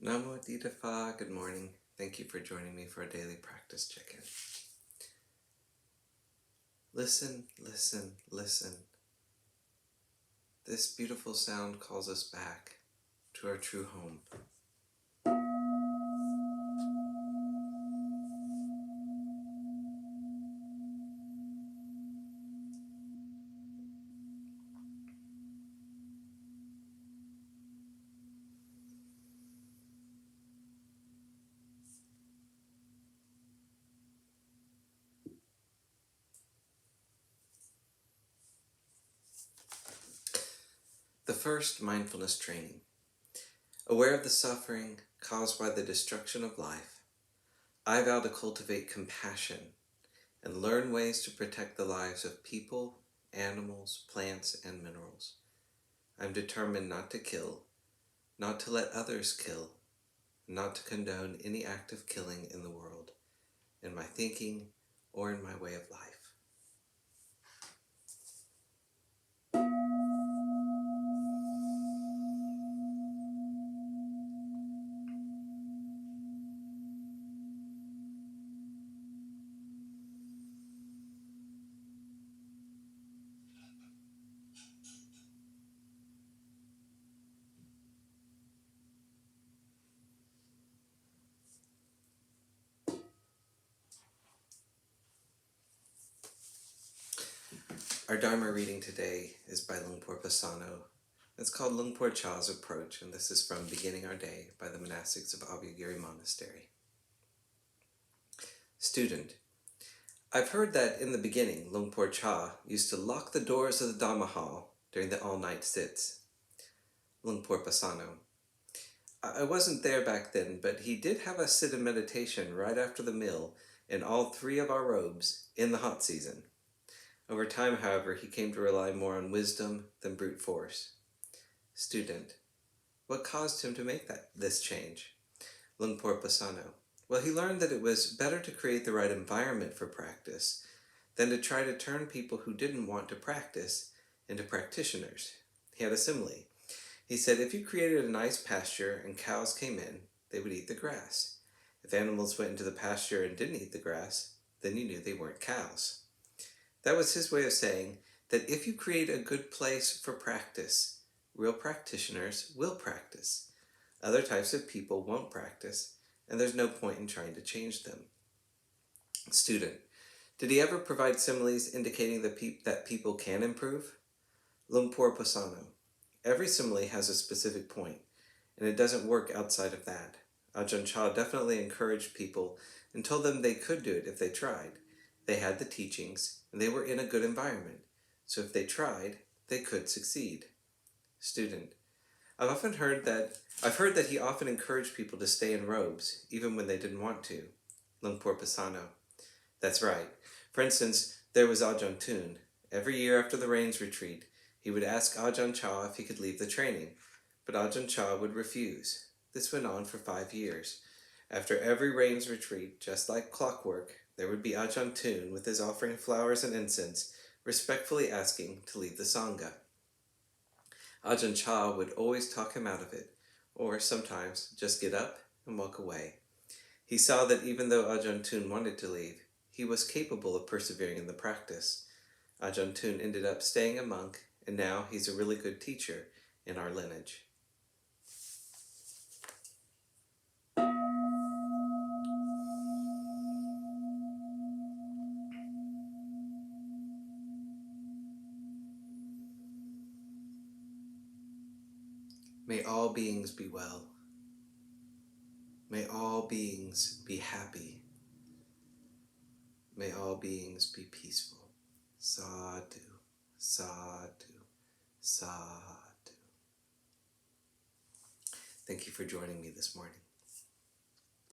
Namo Phat, good morning. Thank you for joining me for a daily practice check-in. Listen, listen, listen. This beautiful sound calls us back to our true home. The first mindfulness training. Aware of the suffering caused by the destruction of life, I vow to cultivate compassion and learn ways to protect the lives of people, animals, plants, and minerals. I'm determined not to kill, not to let others kill, not to condone any act of killing in the world, in my thinking or in my way of life. Our Dharma reading today is by Lungpo Pasano. It's called Lungpo Cha's Approach, and this is from Beginning Our Day by the monastics of Abhayagiri Monastery. Student, I've heard that in the beginning, Lungpo Cha used to lock the doors of the Dhamma hall during the all-night sits. Lungpo Pasano, I wasn't there back then, but he did have us sit in meditation right after the meal in all three of our robes in the hot season. Over time, however, he came to rely more on wisdom than brute force. Student, what caused him to make this change? Lungpo Pasano, well, he learned that it was better to create the right environment for practice than to try to turn people who didn't want to practice into practitioners. He had a simile. He said, if you created a nice pasture and cows came in, they would eat the grass. If animals went into the pasture and didn't eat the grass, then you knew they weren't cows. That was his way of saying that if you create a good place for practice, real practitioners will practice. Other types of people won't practice, and there's no point in trying to change them. Student, did he ever provide similes indicating that people can improve? Lungpo Pasano, every simile has a specific point, and it doesn't work outside of that. Ajahn Chah definitely encouraged people and told them they could do it if they tried. They had the teachings, and they were in a good environment, so if they tried, they could succeed. Student, I've heard that he often encouraged people to stay in robes, even when they didn't want to. Lungpo Pasano, that's right. For instance, there was Ajahn Tun. Every year after the rains retreat, he would ask Ajahn Chah if he could leave the training, but Ajahn Chah would refuse. This went on for 5 years. After every rains retreat, just like clockwork, there would be Ajahn Tun with his offering flowers and incense, respectfully asking to leave the Sangha. Ajahn Chah would always talk him out of it, or sometimes just get up and walk away. He saw that even though Ajahn Tun wanted to leave, he was capable of persevering in the practice. Ajahn Tun ended up staying a monk, and now he's a really good teacher in our lineage. May all beings be well. May all beings be happy. May all beings be peaceful. Sadhu, sadhu, sadhu. Thank you for joining me this morning.